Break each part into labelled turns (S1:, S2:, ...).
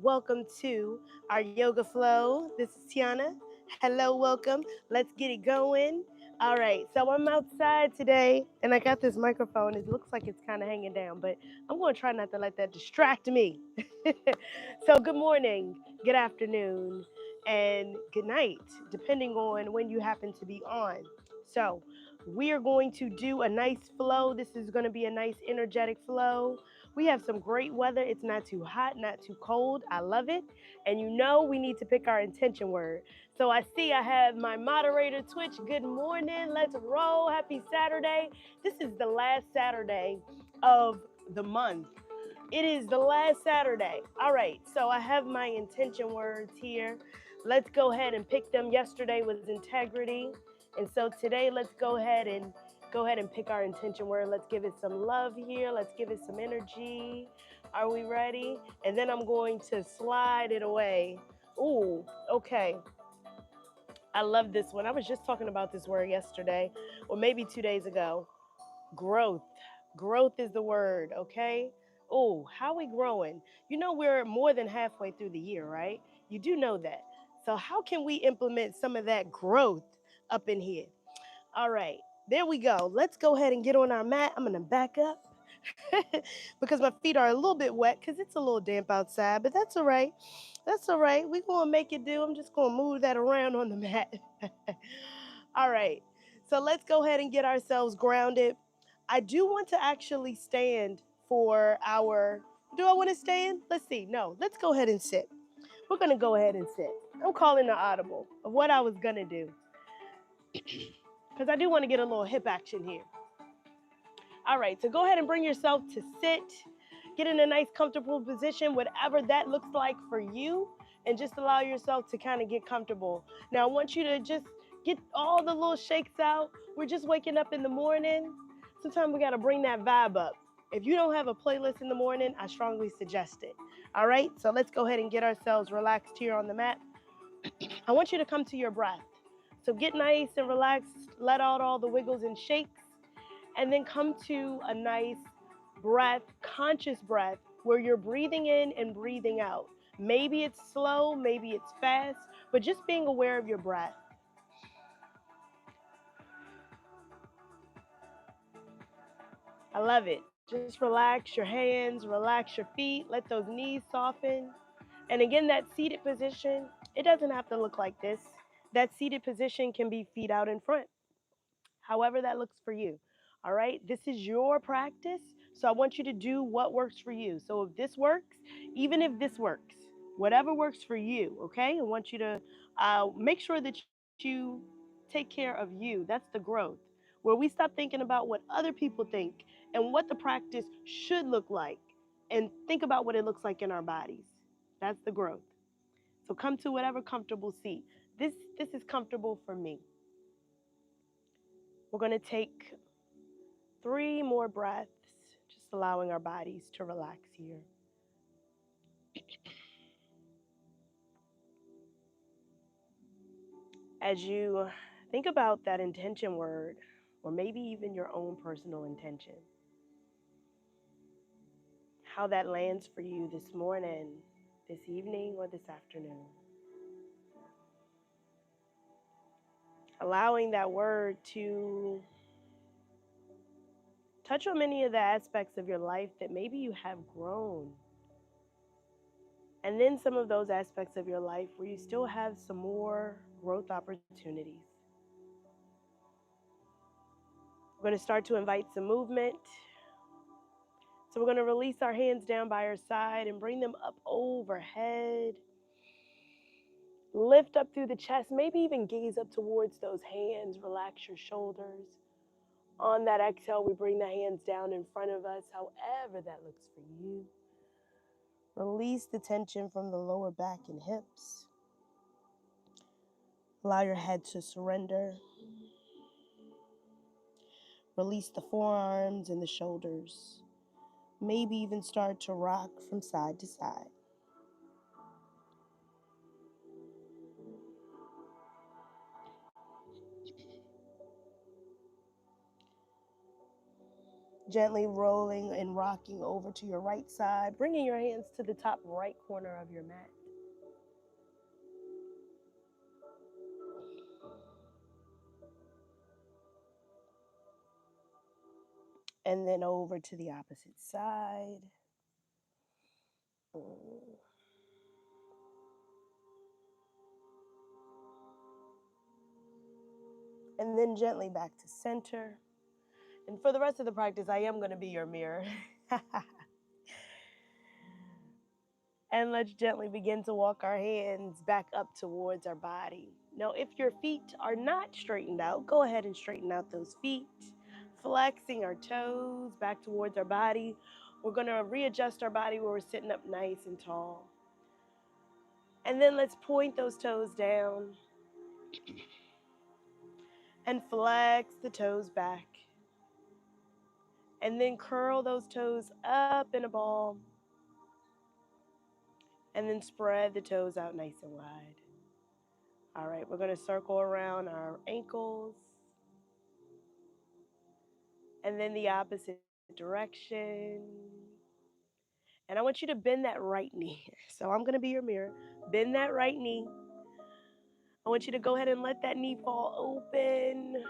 S1: Welcome to our yoga flow. This is Tiana. Hello, welcome. Let's get it going. All right, so I'm outside today and I got this microphone. It looks like it's kind of hanging down, but I'm going to try not to let that distract me. So, good morning, good afternoon, and good night, depending on when you happen to be on. So, we are going to do a nice flow. This is going to be a nice energetic flow. We have some great weather. It's not too hot, not too cold. I love it. And you know we need to pick our intention word. So I see I have my moderator Twitch. Good morning. Let's roll. Happy Saturday. This is the last Saturday of the month. It is the last Saturday. All right. So I have my intention words here. Let's go ahead and pick them. Yesterday was integrity. And so today let's go ahead and pick our intention word. Let's give it some love here. Let's give it some energy. Are we ready? And then I'm going to slide it away. Ooh, okay. I love this one. I was just talking about this word yesterday, or maybe 2 days ago. Growth. Growth is the word, okay? Oh, how we growing? You know, we're more than halfway through the year, right? You do know that. So, how can we implement some of that growth up in here? All right, there we go. Let's go ahead and get on our mat. I'm gonna back up because my feet are a little bit wet because it's a little damp outside, but that's all right. That's all right. We're gonna make it do. I'm just gonna move that around on the mat. All right, so let's go ahead and get ourselves grounded. I do want to actually stand for our. Do I want to stand? Let's see. No, let's go ahead and sit. We're gonna go ahead and sit. I'm calling the audible of what I was gonna do because I do want to get a little hip action here. All right, so go ahead and bring yourself to sit. Get in a nice, comfortable position, whatever that looks like for you, and just allow yourself to kind of get comfortable. Now, I want you to just get all the little shakes out. We're just waking up in the morning. Sometimes we got to bring that vibe up. If you don't have a playlist in the morning, I strongly suggest it. All right, so let's go ahead and get ourselves relaxed here on the mat. I want you to come to your breath. So get nice and relaxed, let out all the wiggles and shakes, and then come to a nice breath, conscious breath, where you're breathing in and breathing out. Maybe it's slow, maybe it's fast, but just being aware of your breath. I love it. Just relax your hands, relax your feet, let those knees soften. And again, that seated position, it doesn't have to look like this. That seated position can be feet out in front, however that looks for you. All right, this is your practice. So I want you to do what works for you. So if this works, even if this works, whatever works for you, okay? I want you to make sure that you take care of you. That's the growth, where we stop thinking about what other people think and what the practice should look like and think about what it looks like in our bodies. That's the growth. So come to whatever comfortable seat. This is comfortable for me. We're going to take 3 more breaths, just allowing our bodies to relax here. As you think about that intention word, or maybe even your own personal intention, how that lands for you this morning, this evening, or this afternoon. Allowing that word to touch on many of the aspects of your life that maybe you have grown. And then some of those aspects of your life where you still have some more growth opportunities. We're going to start to invite some movement. So we're going to release our hands down by our side and bring them up overhead. Lift up through the chest, maybe even gaze up towards those hands. Relax your shoulders. On that exhale, we bring the hands down in front of us, however that looks for you. Release the tension from the lower back and hips. Allow your head to surrender. Release the forearms and the shoulders. Maybe even start to rock from side to side. Gently rolling and rocking over to your right side, bringing your hands to the top right corner of your mat. And then over to the opposite side. And then gently back to center. And for the rest of the practice, I am going to be your mirror. And let's gently begin to walk our hands back up towards our body. Now, if your feet are not straightened out, go ahead and straighten out those feet, flexing our toes back towards our body. We're going to readjust our body where we're sitting up nice and tall. And then let's point those toes down and flex the toes back. And then curl those toes up in a ball. And then spread the toes out nice and wide. All right, we're going to circle around our ankles. And then the opposite direction. And I want you to bend that right knee. So I'm going to be your mirror. Bend that right knee. I want you to go ahead and let that knee fall open,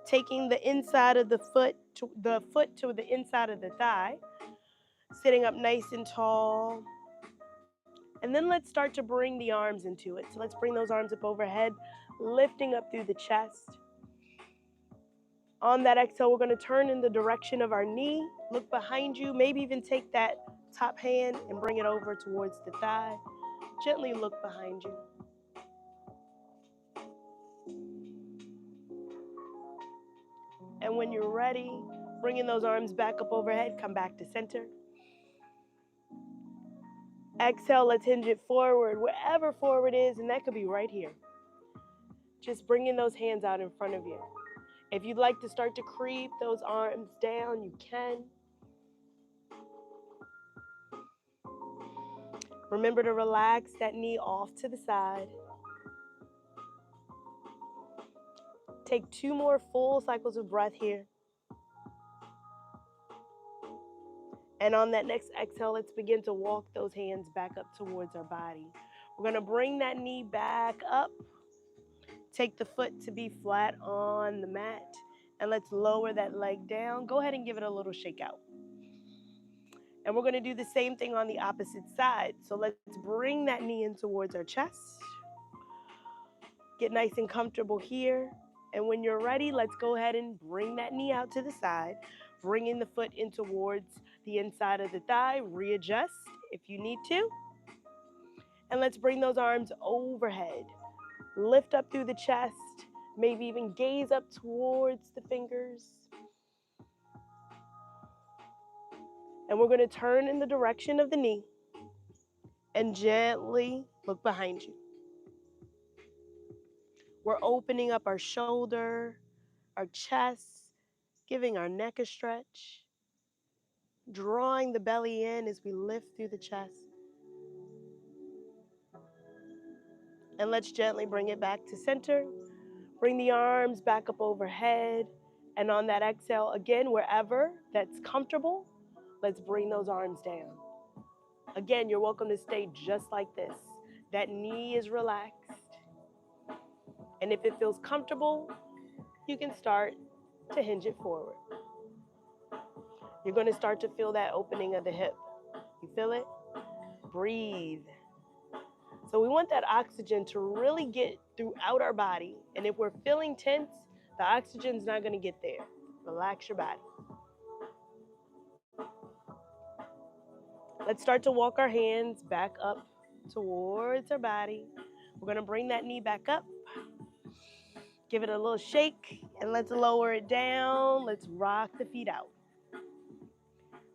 S1: taking the inside of the foot to the inside of the thigh, sitting up nice and tall. And then let's start to bring the arms into it. So let's bring those arms up overhead, lifting up through the chest. On that exhale, we're going to turn in the direction of our knee. Look behind you. Maybe even take that top hand and bring it over towards the thigh. Gently look behind you. And when you're ready, bringing those arms back up overhead, come back to center. Exhale, let's hinge it forward, wherever forward is, and that could be right here. Just bringing those hands out in front of you. If you'd like to start to creep those arms down, you can. Remember to relax that knee off to the side. Take 2 more full cycles of breath here. And on that next exhale, let's begin to walk those hands back up towards our body. We're going to bring that knee back up. Take the foot to be flat on the mat. And let's lower that leg down. Go ahead and give it a little shake out. And we're going to do the same thing on the opposite side. So let's bring that knee in towards our chest. Get nice and comfortable here. And when you're ready, let's go ahead and bring that knee out to the side. Bringing the foot in towards the inside of the thigh. Readjust if you need to. And let's bring those arms overhead. Lift up through the chest. Maybe even gaze up towards the fingers. And we're going to turn in the direction of the knee and gently look behind you. We're opening up our shoulder, our chest, giving our neck a stretch, drawing the belly in as we lift through the chest. And let's gently bring it back to center. Bring the arms back up overhead. And on that exhale, again, wherever that's comfortable, let's bring those arms down. Again, you're welcome to stay just like this. That knee is relaxed. And if it feels comfortable, you can start to hinge it forward. You're going to start to feel that opening of the hip. You feel it? Breathe. So we want that oxygen to really get throughout our body. And if we're feeling tense, the oxygen's not going to get there. Relax your body. Let's start to walk our hands back up towards our body. We're going to bring that knee back up. Give it a little shake and let's lower it down. Let's rock the feet out.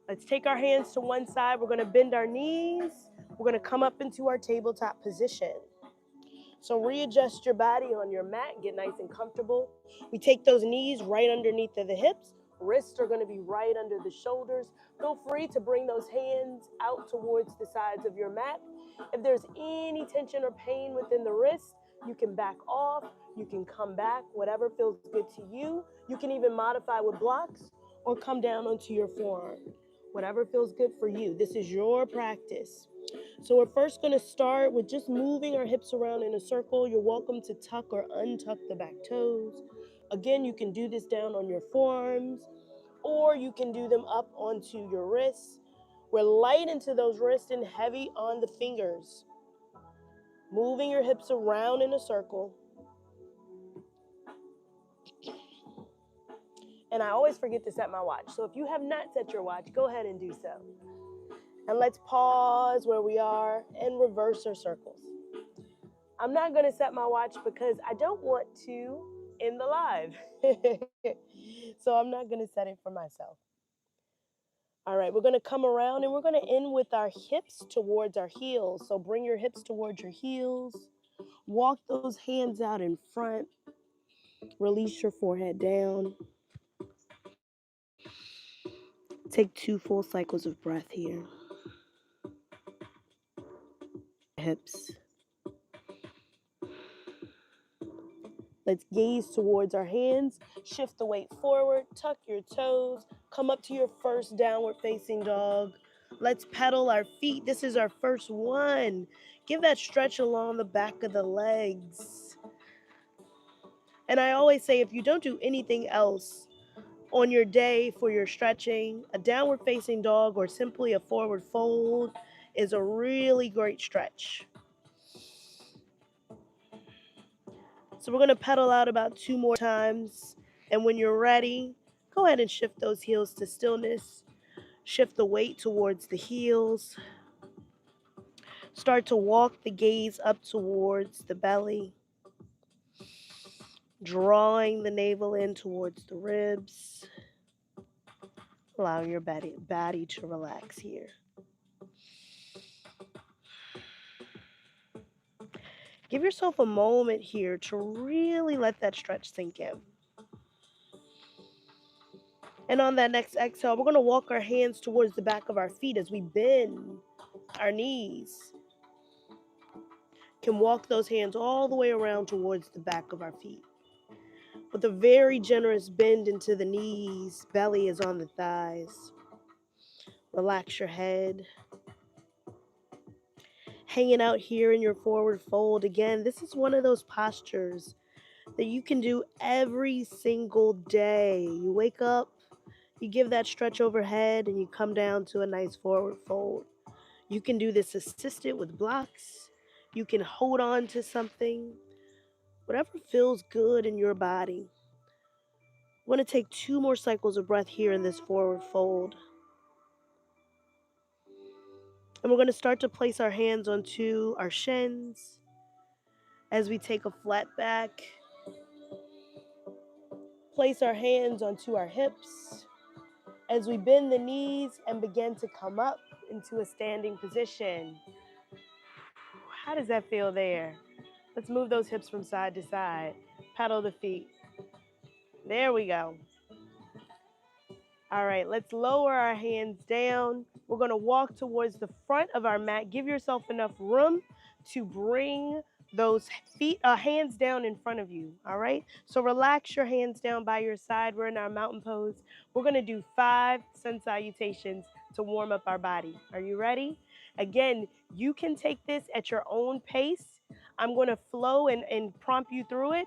S1: Let's take our hands to one side. We're going to bend our knees. We're going to come up into our tabletop position. So readjust your body on your mat. Get nice and comfortable. We take those knees right underneath of the hips. Wrists are going to be right under the shoulders. Feel free to bring those hands out towards the sides of your mat. If there's any tension or pain within the wrist, you can back off. You can come back, whatever feels good to you. You can even modify with blocks, or come down onto your forearm. Whatever feels good for you. This is your practice. So we're first going to start with just moving our hips around in a circle. You're welcome to tuck or untuck the back toes. Again, you can do this down on your forearms, or you can do them up onto your wrists. We're light into those wrists and heavy on the fingers. Moving your hips around in a circle. And I always forget to set my watch. So if you have not set your watch, go ahead and do so. And let's pause where we are and reverse our circles. I'm not going to set my watch because I don't want to end the live. So I'm not going to set it for myself. All right, we're going to come around and we're going to end with our hips towards our heels. So bring your hips towards your heels. Walk those hands out in front. Release your forehead down. Take 2 full cycles of breath here. Hips. Let's gaze towards our hands. Shift the weight forward. Tuck your toes. Come up to your first downward facing dog. Let's pedal our feet. This is our first one. Give that stretch along the back of the legs. And I always say, if you don't do anything else on your day for your stretching, a downward facing dog or simply a forward fold is a really great stretch. So we're going to pedal out about 2 more times. And when you're ready, go ahead and shift those heels to stillness. Shift the weight towards the heels. Start to walk the gaze up towards the belly. Drawing the navel in towards the ribs. Allow your body to relax here. Give yourself a moment here to really let that stretch sink in. And on that next exhale, we're going to walk our hands towards the back of our feet as we bend our knees. Can walk those hands all the way around towards the back of our feet. With a very generous bend into the knees, belly is on the thighs. Relax your head. Hanging out here in your forward fold. Again, this is one of those postures that you can do every single day. You wake up, you give that stretch overhead, and you come down to a nice forward fold. You can do this assisted with blocks. You can hold on to something. Whatever feels good in your body. I'm going to take 2 more cycles of breath here in this forward fold. And we're going to start to place our hands onto our shins as we take a flat back. Place our hands onto our hips as we bend the knees and begin to come up into a standing position. How does that feel there? Let's move those hips from side to side. Pedal the feet. There we go. All right, let's lower our hands down. We're going to walk towards the front of our mat. Give yourself enough room to bring those hands down in front of you, all right? So relax your hands down by your side. We're in our mountain pose. We're going to do 5 sun salutations to warm up our body. Are you ready? Again, you can take this at your own pace. I'm going to flow and prompt you through it.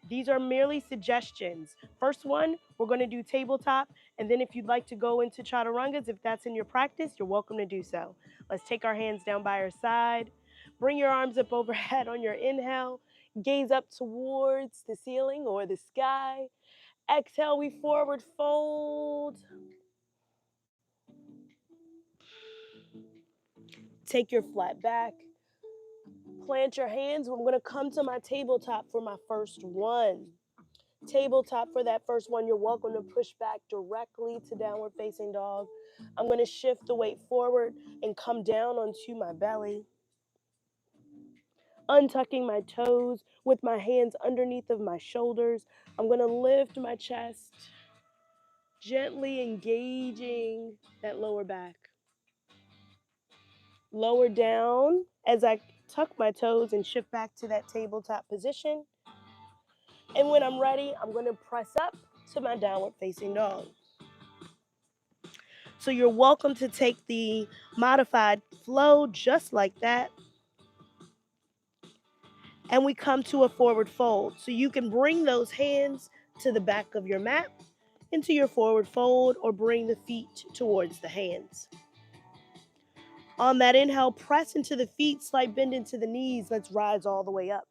S1: These are merely suggestions. First one, we're going to do tabletop. And then if you'd like to go into chaturangas, if that's in your practice, you're welcome to do so. Let's take our hands down by our side. Bring your arms up overhead on your inhale. Gaze up towards the ceiling or the sky. Exhale, we forward fold. Take your flat back. Plant your hands. I'm going to come to my tabletop for my first one. Tabletop for that first one, you're welcome to push back directly to downward facing dog. I'm going to shift the weight forward and come down onto my belly. Untucking my toes with my hands underneath of my shoulders. I'm going to lift my chest, gently engaging that lower back. Lower down as I tuck my toes and shift back to that tabletop position. And when I'm ready, I'm going to press up to my downward facing dog. So you're welcome to take the modified flow just like that. And we come to a forward fold. So you can bring those hands to the back of your mat into your forward fold or bring the feet towards the hands. On that inhale, press into the feet, slight bend into the knees. Let's rise all the way up.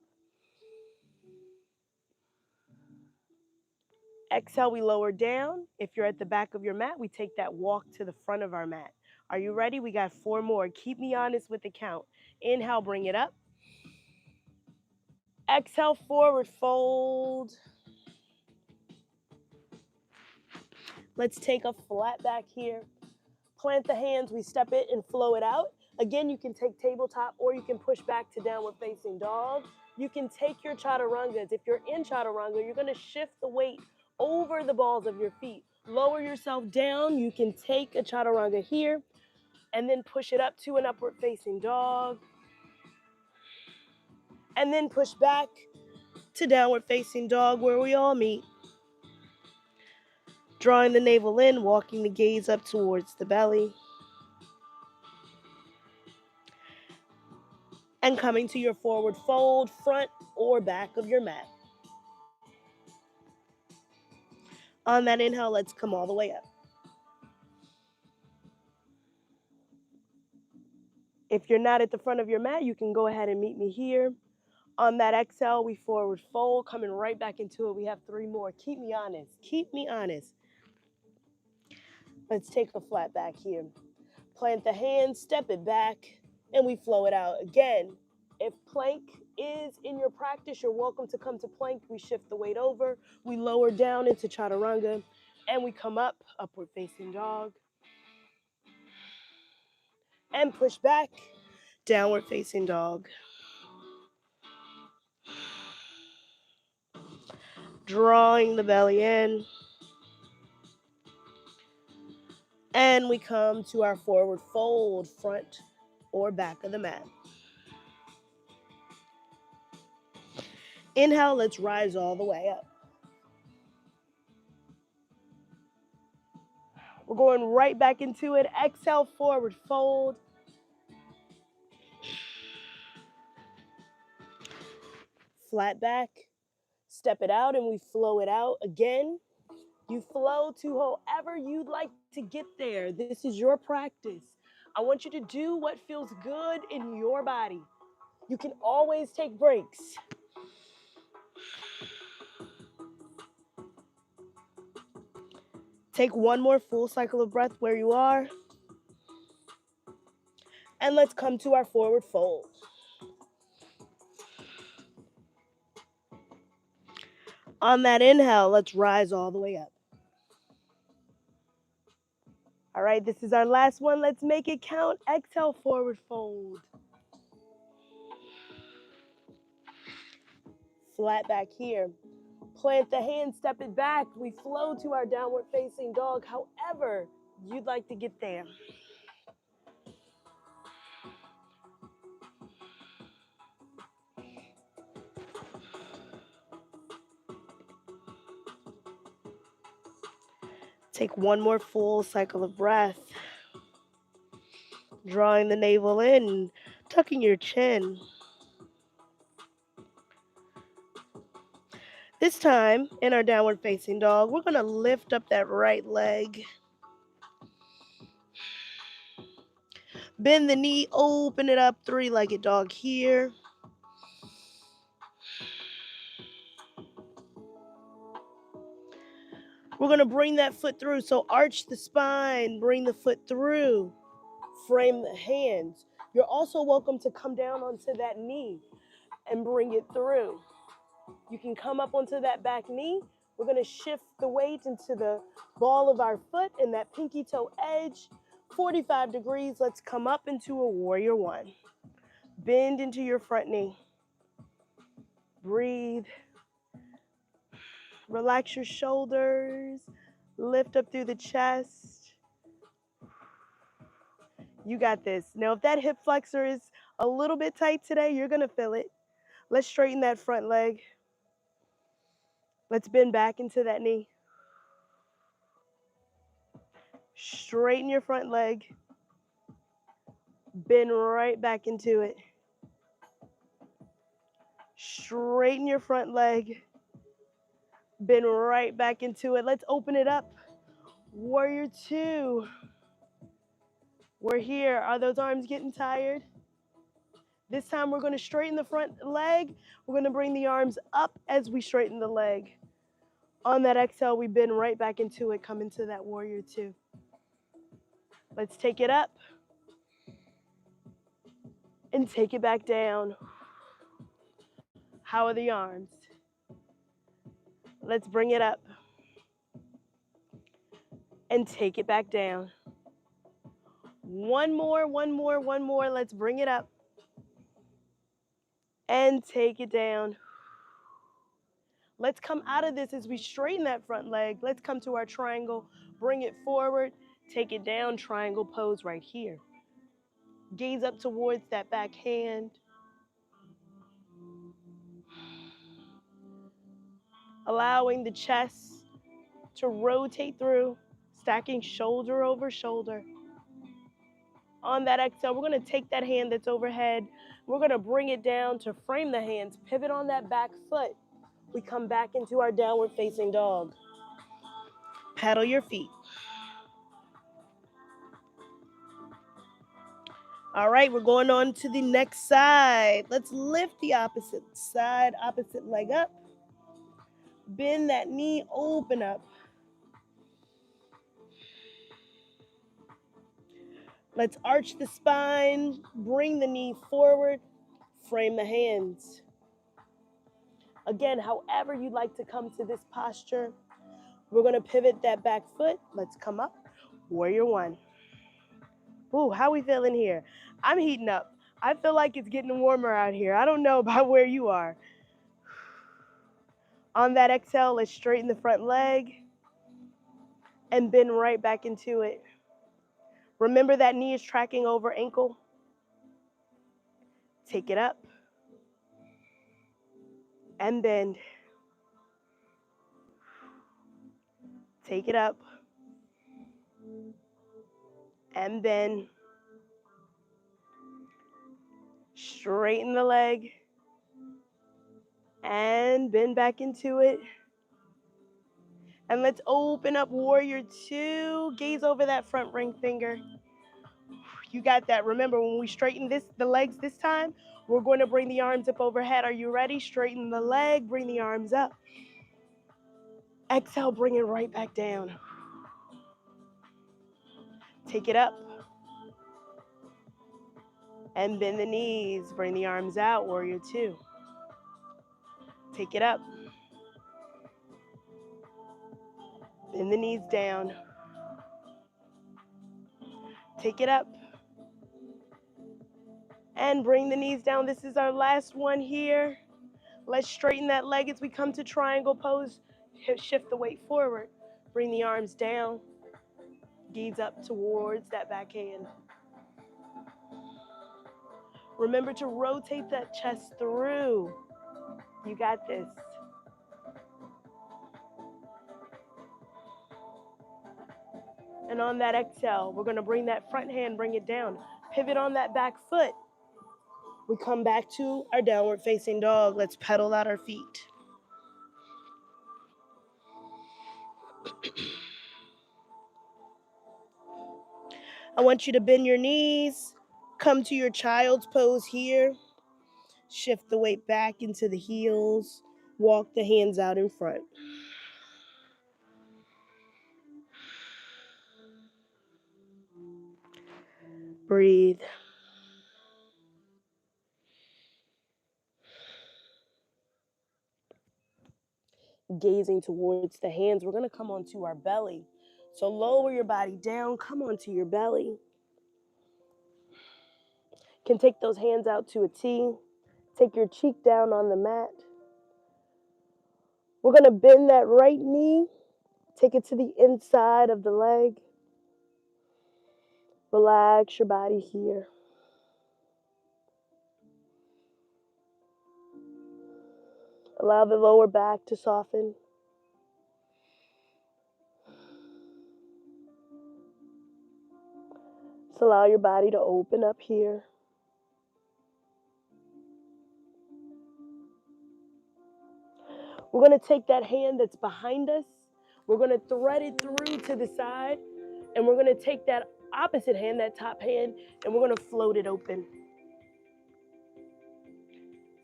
S1: Exhale, we lower down. If you're at the back of your mat, we take that walk to the front of our mat. Are you ready? We got 4 more. Keep me honest with the count. Inhale, bring it up. Exhale, forward fold. Let's take a flat back here. Plant the hands, we step it and flow it out. Again, you can take tabletop or you can push back to downward facing dog. You can take your chaturangas. If you're in chaturanga, you're going to shift the weight over the balls of your feet. Lower yourself down. You can take a chaturanga here and then push it up to an upward facing dog. And then push back to downward facing dog where we all meet. Drawing the navel in, walking the gaze up towards the belly. And coming to your forward fold, front or back of your mat. On that inhale, let's come all the way up. If you're not at the front of your mat, you can go ahead and meet me here. On that exhale, we forward fold, coming right back into it. We have 3 more. Keep me honest. Keep me honest. Let's take a flat back here. Plant the hands, step it back, and we flow it out. Again, if plank is in your practice, you're welcome to come to plank. We shift the weight over. We lower down into chaturanga, and we come up, upward facing dog. And push back, downward facing dog. Drawing the belly in. And we come to our forward fold, front or back of the mat. Inhale, let's rise all the way up. We're going right back into it. Exhale, forward fold. Flat back. Step it out and we flow it out. Again, you flow to however you'd like to get there. This is your practice. I want you to do what feels good in your body. You can always take breaks. Take 1 more full cycle of breath where you are. And let's come to our forward fold. On that inhale, let's rise all the way up. All right, this is our last one. Let's make it count. Exhale, forward fold. Flat back here. Plant the hand, step it back. We flow to our downward facing dog, however you'd like to get there. Take 1 more full cycle of breath. Drawing the navel in, tucking your chin. This time, in our downward facing dog, we're going to lift up that right leg. Bend the knee, open it up, 3-legged dog here. We're going to bring that foot through. So arch the spine, bring the foot through, frame the hands. You're also welcome to come down onto that knee and bring it through. You can come up onto that back knee. We're going to shift the weight into the ball of our foot and that pinky toe edge. 45 degrees. Let's come up into a warrior 1. Bend into your front knee. Breathe. Relax your shoulders. Lift up through the chest. You got this. Now, if that hip flexor is a little bit tight today, you're going to feel it. Let's straighten that front leg. Let's bend back into that knee. Straighten your front leg. Bend right back into it. Straighten your front leg. Bend right back into it. Let's open it up. Warrior two. We're here. Are those arms getting tired? This time we're going to straighten the front leg. We're going to bring the arms up as we straighten the leg. On that exhale, we bend right back into it. Come into that warrior two. Let's take it up. And take it back down. How are the arms? Let's bring it up. And take it back down. One more. Let's bring it up. And take it down. Let's come out of this as we straighten that front leg. Let's come to our triangle. Bring it forward. Take it down. Triangle pose right here. Gaze up towards that back hand. Allowing the chest to rotate through. Stacking shoulder over shoulder. On that exhale, we're going to take that hand that's overhead. We're going to bring it down to frame the hands. Pivot on that back foot. We come back into our downward facing dog. Pedal your feet. All right, we're going on to the next side. Let's lift the opposite side, opposite leg up. Bend that knee, open up. Let's arch the spine, bring the knee forward, frame the hands. Again, however you'd like to come to this posture, we're going to pivot that back foot. Let's come up. Warrior one. Ooh, how we feeling here? I'm heating up. I feel like it's getting warmer out here. I don't know about where you are. On that exhale, let's straighten the front leg and bend right back into it. Remember that knee is tracking over ankle. Take it up and bend. Take it up and bend. Straighten the leg and bend back into it. And let's open up warrior two. Gaze over that front ring finger. You got that. Remember, when we straighten the legs this time, we're going to bring the arms up overhead. Are you ready? Straighten the leg, bring the arms up. Exhale, bring it right back down. Take it up. And bend the knees, bring the arms out, warrior two. Take it up. Bend the knees down. Take it up. And bring the knees down. This is our last one here. Let's straighten that leg as we come to triangle pose. Shift the weight forward. Bring the arms down. Gaze up towards that back hand. Remember to rotate that chest through. You got this. And on that exhale, we're going to bring that front hand, bring it down. Pivot on that back foot. We come back to our downward facing dog. Let's pedal out our feet. I want you to bend your knees. Come to your child's pose here. Shift the weight back into the heels. Walk the hands out in front. Breathe. Gazing towards the hands, we're going to come onto our belly. So lower your body down, come onto your belly. Can take those hands out to a T. Take your cheek down on the mat. We're going to bend that right knee. Take it to the inside of the leg. Relax your body here. Allow the lower back to soften. Just allow your body to open up here. We're going to take that hand that's behind us. We're going to thread it through to the side. And we're going to take that opposite hand, that top hand, and we're going to float it open.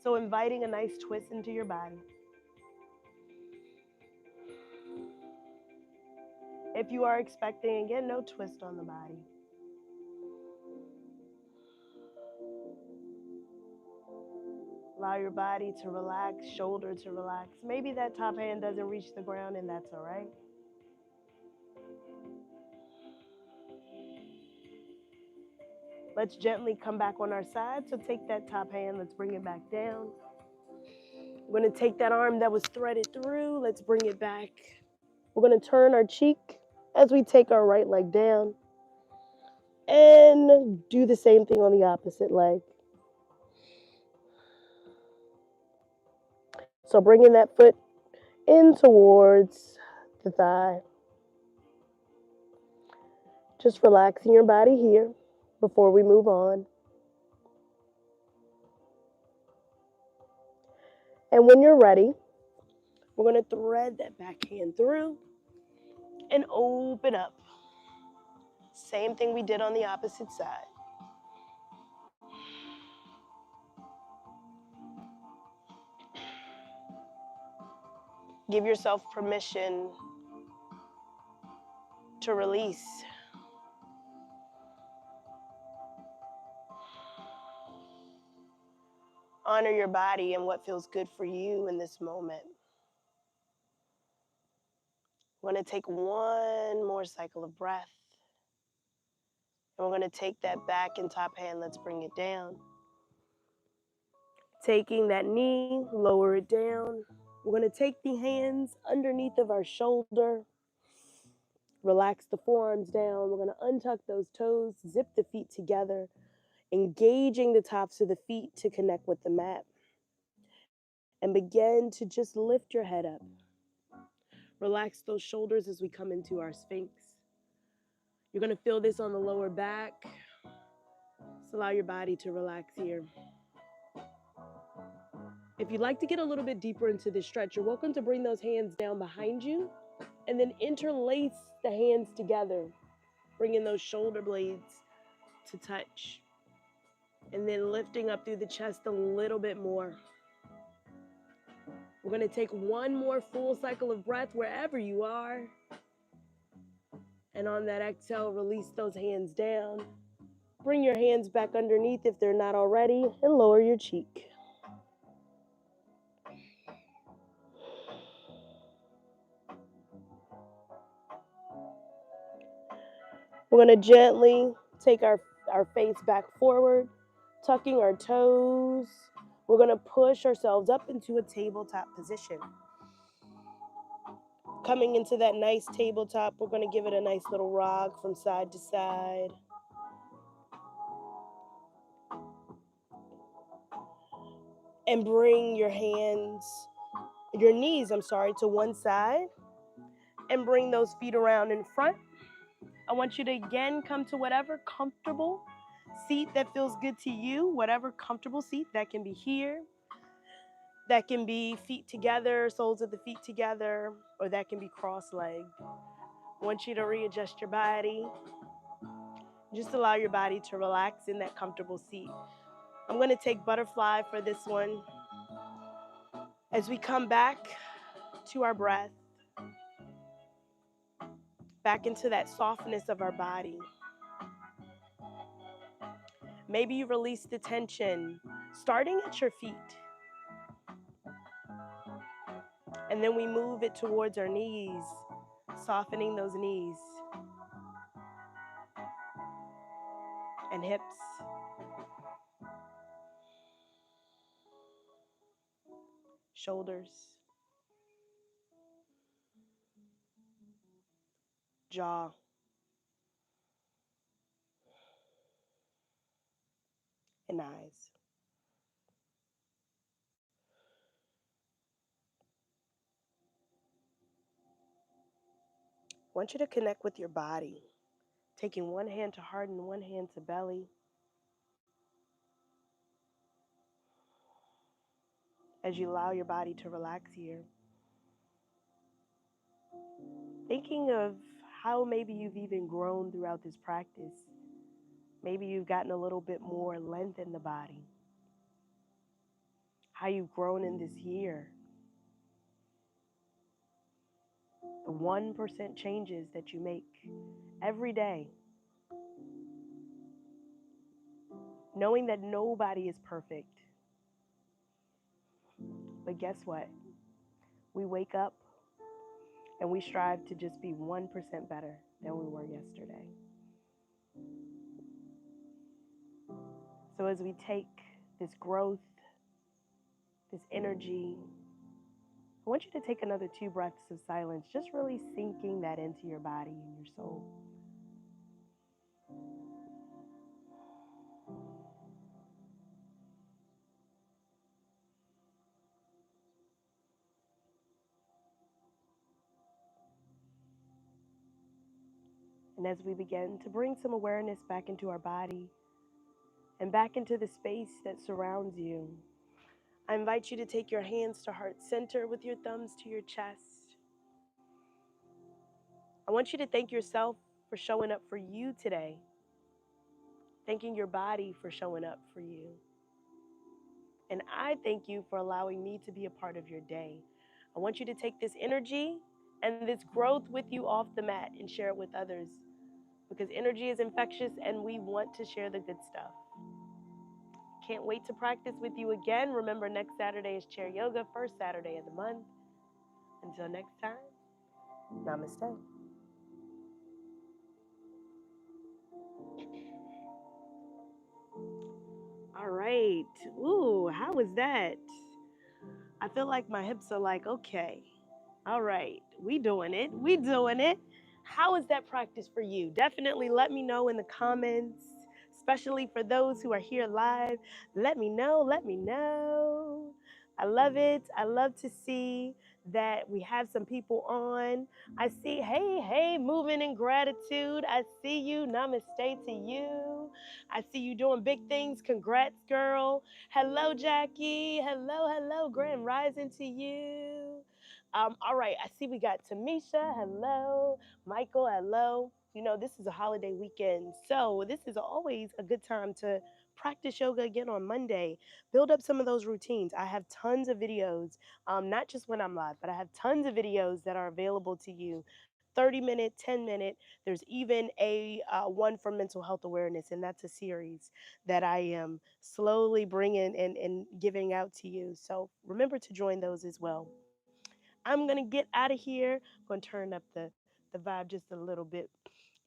S1: So inviting a nice twist into your body. If you are expecting, again, no twist on the body. Allow your body to relax, shoulder to relax. Maybe that top hand doesn't reach the ground, and that's all right. Let's gently come back on our side. So take that top hand, let's bring it back down. We're going to take that arm that was threaded through, let's bring it back. We're going to turn our cheek as we take our right leg down and do the same thing on the opposite leg. So bringing that foot in towards the thigh. Just relaxing your body here before we move on. And when you're ready, we're going to thread that back hand through and open up. Same thing we did on the opposite side. Give yourself permission to release. Honor your body and what feels good for you in this moment. We're going to take one more cycle of breath. And we're going to take that back and top hand. Let's bring it down. Taking that knee, lower it down. We're going to take the hands underneath of our shoulder. Relax the forearms down. We're going to untuck those toes, zip the feet together, engaging the tops of the feet to connect with the mat. And begin to just lift your head up. Relax those shoulders as we come into our Sphinx. You're going to feel this on the lower back. Just allow your body to relax here. If you'd like to get a little bit deeper into this stretch, you're welcome to bring those hands down behind you and then interlace the hands together, bringing those shoulder blades to touch. And then lifting up through the chest a little bit more. We're going to take one more full cycle of breath wherever you are. And on that exhale, release those hands down. Bring your hands back underneath if they're not already, and lower your cheek. We're going to gently take our face back forward, tucking our toes. We're going to push ourselves up into a tabletop position. Coming into that nice tabletop, we're going to give it a nice little rock from side to side. And bring your knees, to one side. And bring those feet around in front. I want you to again come to whatever comfortable seat that feels good to you, whatever comfortable seat. That can be here, that can be feet together, soles of the feet together, or that can be cross-legged. I want you to readjust your body. Just allow your body to relax in that comfortable seat. I'm going to take butterfly for this one. As we come back to our breath, back into that softness of our body. Maybe you release the tension starting at your feet. And then we move it towards our knees, softening those knees and hips. Shoulders. Jaw. And eyes. I want you to connect with your body. Taking one hand to heart and one hand to belly as you allow your body to relax here. Thinking of how maybe you've even grown throughout this practice. Maybe you've gotten a little bit more length in the body. How you've grown in this year. The 1% changes that you make every day. Knowing that nobody is perfect. But guess what? We wake up and we strive to just be 1% better than we were yesterday. So as we take this growth, this energy, I want you to take another 2 breaths of silence, just really sinking that into your body and your soul. And as we begin to bring some awareness back into our body and back into the space that surrounds you, I invite you to take your hands to heart center with your thumbs to your chest. I want you to thank yourself for showing up for you today, thanking your body for showing up for you. And I thank you for allowing me to be a part of your day. I want you to take this energy and this growth with you off the mat and share it with others, because energy is infectious and we want to share the good stuff. Can't wait to practice with you again. Remember, next Saturday is chair yoga, first Saturday of the month. Until next time, namaste. All right. Ooh, how was that? I feel like my hips are like, okay, all right, we doing it. We doing it. How is that practice for you? Definitely let me know in the comments, especially for those who are here live. Let me know. Let me know. I love it. I love to see that we have some people on. I see, hey, moving in gratitude. I see you. Namaste to you. I see you doing big things. Congrats, girl. Hello, Jackie. Hello. Grand rising to you. All right, I see we got Tamisha. Hello. Michael, hello. You know, this is a holiday weekend, so this is always a good time to practice yoga again on Monday. Build up some of those routines. I have tons of videos, not just when I'm live, but I have tons of videos that are available to you. 30-minute, 10-minute. There's even a one for mental health awareness, and that's a series that I am slowly bringing and giving out to you. So remember to join those as well. I'm going to get out of here. I'm going to turn up the vibe just a little bit.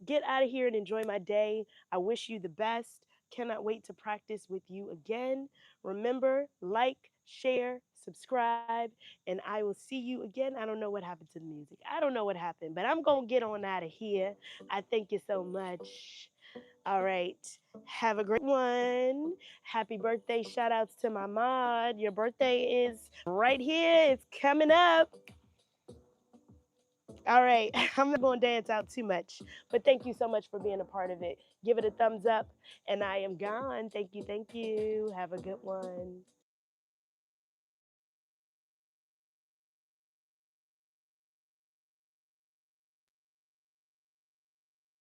S1: Get out of here and enjoy my day. I wish you the best. Cannot wait to practice with you again. Remember, like, share, subscribe, and I will see you again. I don't know what happened to the music. I don't know what happened, but I'm going to get on out of here. I thank you so much. All right. Have a great one. Happy birthday. Shout outs to my mod. Your birthday is right here. It's coming up. All right. I'm not going to dance out too much, but thank you so much for being a part of it. Give it a thumbs up, and I am gone. Thank you. Have a good one.